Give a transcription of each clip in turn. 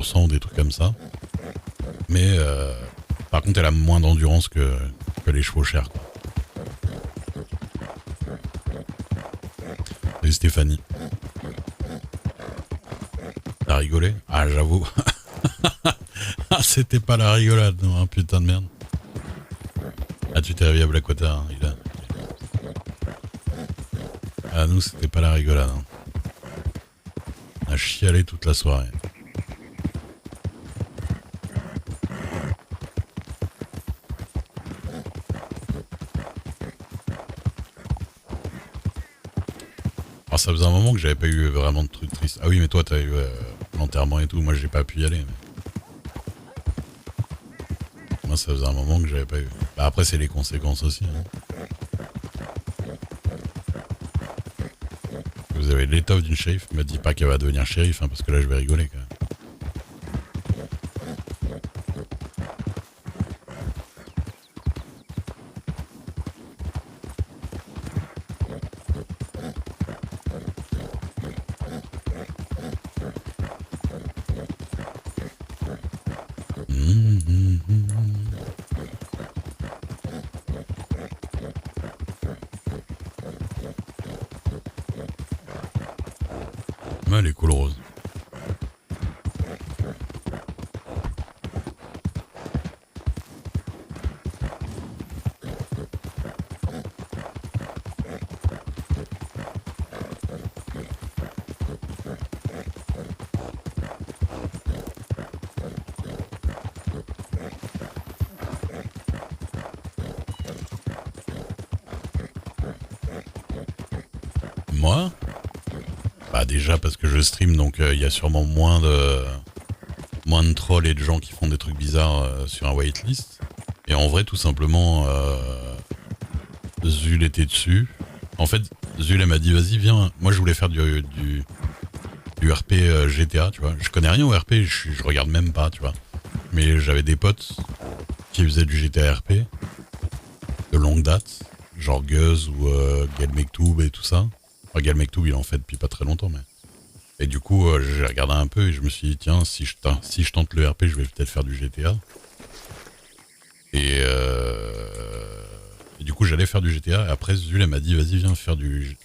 ou des trucs comme ça. Mais par contre, elle a moins d'endurance que les chevaux chers, quoi. Et Stéphanie. T'as rigolé? Ah, j'avoue. Ah, c'était pas la rigolade, non, hein, putain de merde. Ah, tu t'es réveillé à Blackwater, hein, il a... Ah, nous, c'était pas la rigolade, hein. On a chialé toute la soirée. Alors, ça faisait un moment que j'avais pas eu vraiment de trucs tristes. Ah oui, mais toi, t'as eu l'enterrement et tout. Moi, j'ai pas pu y aller. Mais... Moi, ça faisait un moment que j'avais pas eu. Bah, après, c'est les conséquences aussi, hein. Vous avez l'étoffe d'une shérif. Me dis pas qu'elle va devenir shérif, hein, parce que là, je vais rigoler, quand même. Ouais, elle est cool, Rose. Moi, bah déjà parce que je stream, donc il y a sûrement moins de trolls et de gens qui font des trucs bizarres sur un waitlist. Et en vrai, tout simplement, Zul était dessus. En fait, Zul, elle m'a dit, vas-y, viens. Moi, je voulais faire du RP GTA, tu vois. Je connais rien au RP, je regarde même pas, tu vois. Mais j'avais des potes qui faisaient du GTA RP de longue date, genre Guz ou Gal Mektoub et tout ça. Enfin, Gal Mektoub, il en fait depuis pas très longtemps, mais... Et du coup, j'ai regardé un peu et je me suis dit, tiens, si je tente le RP, je vais peut-être faire du GTA. Et du coup, j'allais faire du GTA. Et après, Zul, elle m'a dit, vas-y, viens faire du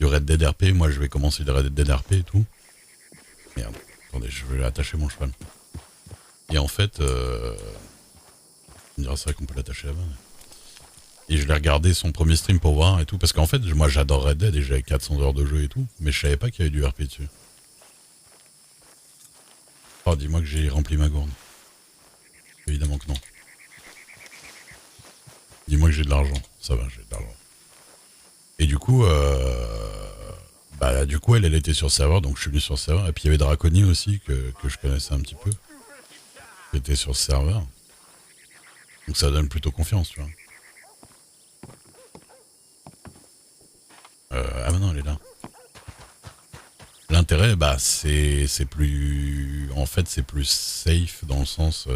Red Dead RP. Moi, je vais commencer le Red Dead RP et tout. Merde, attendez, je vais attacher mon cheval. Et en fait, on dirait ça qu'on peut l'attacher là-bas. Et je l'ai regardé son premier stream pour voir et tout. Parce qu'en fait, moi, j'adore Red Dead et j'avais 400 heures de jeu et tout. Mais je savais pas qu'il y avait du RP dessus. Oh, dis-moi que j'ai rempli ma gourde. Évidemment que non. Dis-moi que j'ai de l'argent. Ça va, j'ai de l'argent. Et du coup, elle était sur le serveur, donc je suis venu sur le serveur. Et puis il y avait Draconi aussi, que je connaissais un petit peu, qui était sur le serveur. Donc ça donne plutôt confiance, tu vois. Ah bah non, elle est là. L'intérêt, bah c'est plus... En fait, c'est plus safe dans le sens...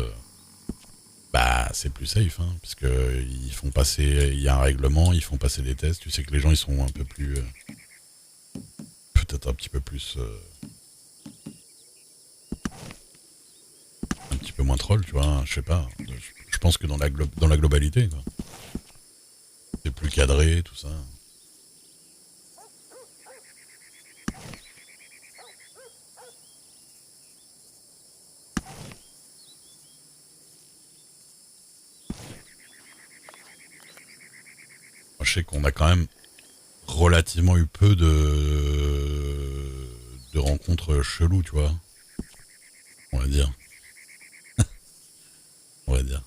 bah c'est plus safe, hein, parce que ils font passer... Il y a un règlement, ils font passer des tests. Tu sais que les gens, ils sont un peu plus... peut-être un petit peu plus... un petit peu moins troll, tu vois, hein, je sais pas. Je pense que dans la globalité, quoi. C'est plus cadré, tout ça. Moi, je sais qu'on a quand même relativement eu peu de rencontres cheloues, tu vois. On va dire. On va dire.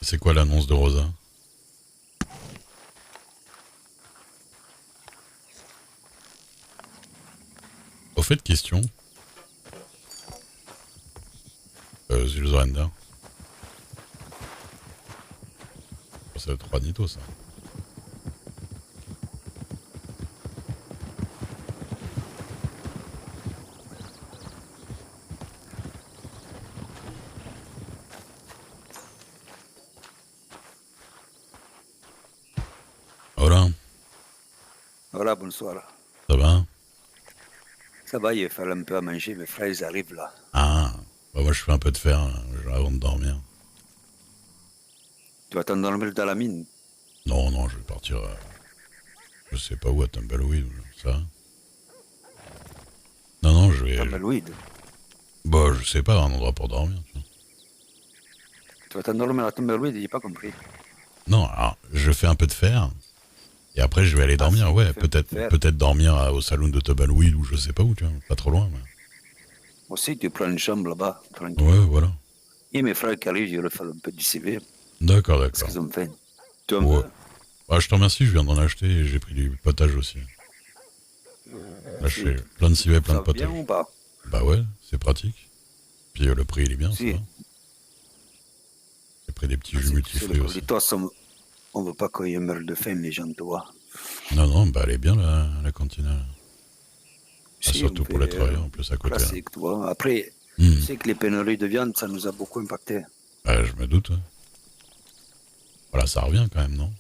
C'est quoi l'annonce de Rosa? Au fait, question. Zulzorenda. Ça va être 3 Nito, ça. Voilà, bonsoir. Ça va? Ça va, il fallait un peu à manger, mes frères, ils arrivent là. Ah, bah moi je fais un peu de fer avant de dormir. Tu vas t'endormir dans la mine. Non, non, je vais partir, je sais pas où, à Tumbleweed, ça. Non, non, je vais... Tumbleweed. Bah, je sais pas, un endroit pour dormir. Tu vois. Tu vas t'endormir à Tumbleweed, j'ai pas compris. Non, alors, je fais un peu de fer, et après je vais aller Ah dormir, si, tu ouais, fais un peu de fer. peut-être dormir au salon de Tumbleweed, ou je sais pas où, tu vois, pas trop loin. Aussi, tu prends une chambre là-bas, tranquille. Ouais, voilà. Et mes frères qui arrivent, je leur fais un peu du CV. D'accord, Ce d'accord. qu'ils ont fait. Tu en Ouais. veux? Ah, je te remercie, je viens d'en acheter et j'ai pris du potage aussi. Là, je Si, fais plein de civets, plein de ça va bien potage. ou pas? Bah ouais, c'est pratique. Puis le prix, il est bien, ça Si. va. J'ai pris des petits jus Si, tu sais, le multifruits aussi. politos, on veut pas qu'ils meurent de faim, les gens, tu vois. Non, non, bah elle est bien, la cantine. Ah, Si, on surtout pour les fait travailleurs, en plus, à côté. Là. classique, tu vois. Après, tu Hmm. sais que les pénuries de viande, ça nous a beaucoup impacté. Bah, je me doute, ouais. Voilà, ça revient quand même, non?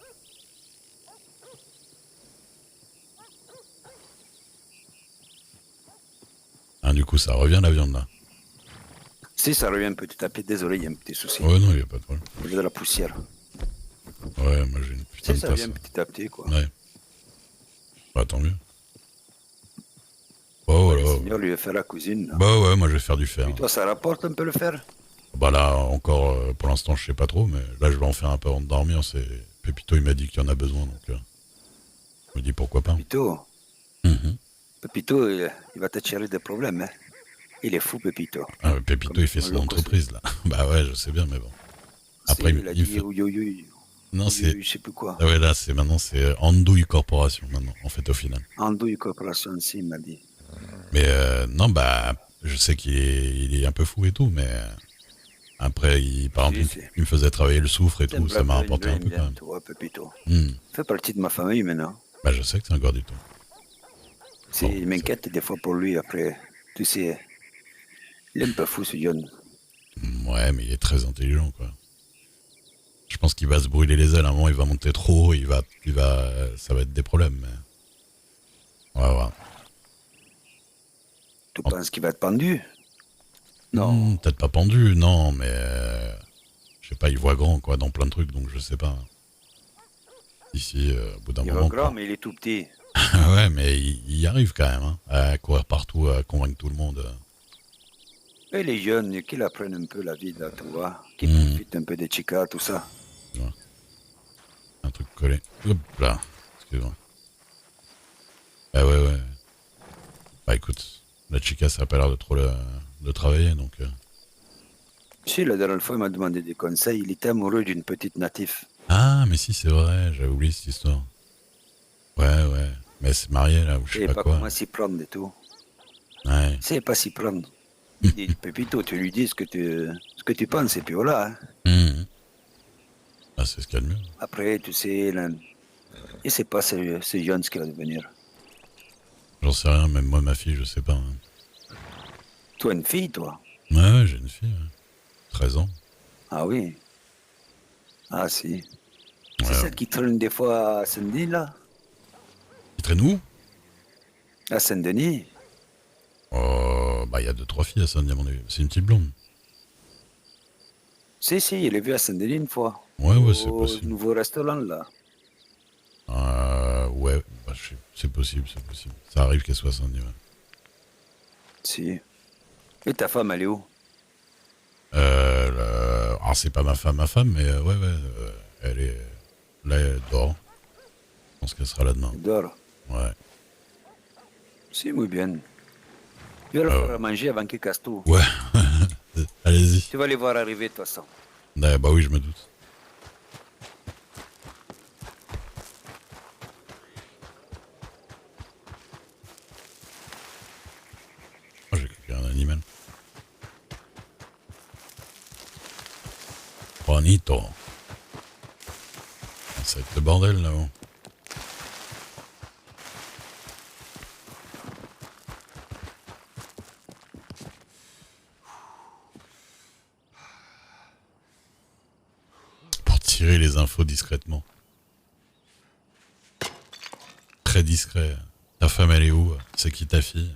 Ah, du coup, ça revient la viande, là. Si ça revient petit à petit, désolé, il y a un petit souci. Ouais, non, il a pas de problème. Il y a de la poussière. Ouais, moi j'ai une putain Si de ça tasse. vient petit à petit, quoi. Ouais, bah tant mieux. Bah Ouais, voilà. le Seigneur lui a fait la cuisine. Là. Bah ouais, moi je vais faire du fer. Et toi, ça rapporte un peu le fer? Bah là, encore, pour l'instant, je sais pas trop, mais là, je vais en faire un peu avant de dormir. C'est Pépito, il m'a dit qu'il y en a besoin, donc je me dis pourquoi pas. Pepito, Mhm. Pepito, il va te tirer des problèmes. Hein. Il est fou, Pepito. Ah, Pépito, Comme il fait un son loco. entreprise, là. Bah ouais, je sais bien, mais bon. Si, Après, il a il me dit fait... oui, oui, oui, Non, oui, c'est... oui, je sais plus quoi. Ah ouais, là, maintenant, c'est Andouille Corporation, maintenant, en fait, au final. Andouille Corporation, si, il m'a dit. Mais non, bah, je sais il est un peu fou et tout, mais après, par Si, exemple, il me faisait travailler le soufre et c'est un tout, ça m'a blabla, il rapporté un aime peu quand bien, même. tu vois, Pepito. Hmm. Il fait partie de ma famille maintenant. Bah, je sais que c'est un gordito. Si, Bon, il m'inquiète des fois pour lui après. Tu sais, il est un peu fou, ce John. ouais, mais il est très intelligent, quoi. Je pense qu'il va se brûler les ailes. À un moment, il va monter trop haut. Ça va être des problèmes. Mais... on va voir. Tu penses qu'il va être pendu? Non. Peut-être pas pendu, non, mais je sais pas. Il voit grand, quoi, dans plein de trucs, donc je sais pas. Ici, au bout d'un Il va moment, grand, quoi. mais il est tout petit. Ouais, mais il y arrive quand même, hein, à courir partout, à convaincre tout le monde. Et les jeunes, qu'ils apprennent un peu la vie, là, tu vois. Qu'ils Hmm, profitent un peu des chicas, tout ça. tu vois, un truc collé. Hop là. Excuse-moi. Ah ouais, ouais. Bah écoute, la chica, ça a pas l'air de trop de travailler, donc. Si, la dernière fois, il m'a demandé des conseils. Il était amoureux d'une petite native. Ah, mais si, c'est vrai, j'avais oublié cette histoire. Ouais, ouais. Mais elle s'est mariée, là, ou Il je sais savait pas pas quoi. comment s'y prendre et tout. Ouais. Il savait pas s'y prendre. Il dit, Pépito, tu lui dis ce que tu penses, et puis voilà. Hein. Mhm. Ah, c'est ce qu'il y a de mieux. Après, tu sais, là, il sait pas ce jeune ce qu'il va devenir. J'en sais rien, même moi, ma fille, je sais pas. Hein. Toi, une fille, toi? Ouais, ouais, j'ai une fille, ouais. 13 ans. Ah oui. Ah si. Ouais, C'est ouais. celle qui traîne des fois à Saint-Denis, là? Il traîne où? À Saint-Denis? Oh, bah, il y a deux, trois filles à Saint-Denis, à mon avis. C'est une petite blonde. Si, si, il est vu à Saint-Denis une fois. Ouais, ouais, c'est Au possible. nouveau restaurant, là. Ouais, bah, c'est possible, c'est possible. Ça arrive qu'elle soit à Saint-Denis, ouais. Si. Et ta femme, elle est où? Alors, c'est pas ma femme, mais ouais, ouais, elle est là, elle dort. Je pense qu'elle sera là demain. Elle dort. Ouais. Si, muy bien. Je vais leur faire à manger avant qu'ils cassent tout. Ouais. Allez-y. Tu vas les voir arriver, de toute façon. Bah oui, je me doute. Oh, j'ai cru qu'il y avait un animal. Juanito. Ça va être le bordel là-haut. Pour tirer les infos discrètement. très discret. Ta femme, elle est où? C'est qui ta fille?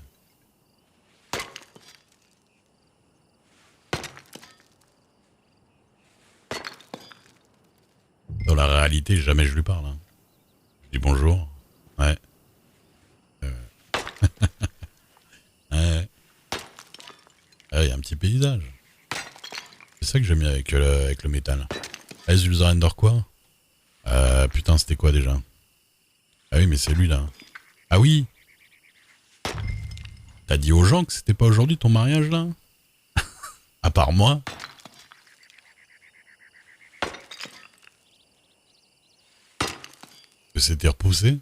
Dans la réalité, jamais je lui parle. Hein. Je dis bonjour. Ouais. Ouais. Ah, il y a un petit paysage. C'est ça que j'aime bien avec le métal. Ah, Zul'Zarendor quoi? Putain, c'était quoi déjà? Ah oui, mais c'est lui là. Ah oui! T'as dit aux gens que c'était pas aujourd'hui ton mariage là? À part moi? Que c'était repoussé?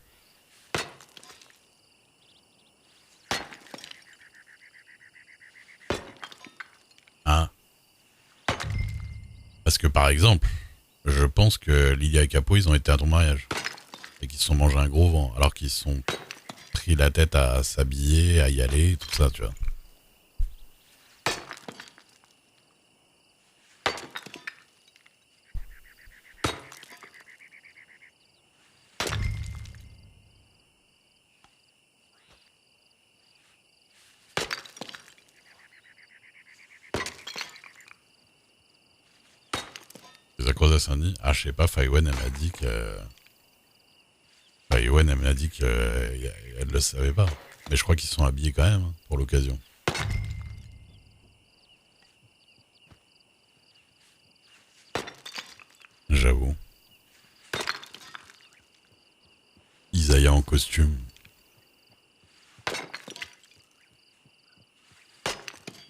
Ah. Parce que par exemple, je pense que Lydia et Capo, ils ont été à ton mariage. Et qu'ils se sont mangés un gros vent. Alors qu'ils se sont pris la tête à s'habiller, à y aller, tout ça, tu vois. Les a croisés à Saint-Denis. Ah, je sais pas, Faïwen, elle m'a dit que... Faïwen, elle m'a dit qu'elle le savait pas. Mais je crois qu'ils sont habillés quand même, hein, pour l'occasion. J'avoue. Isaiah en costume.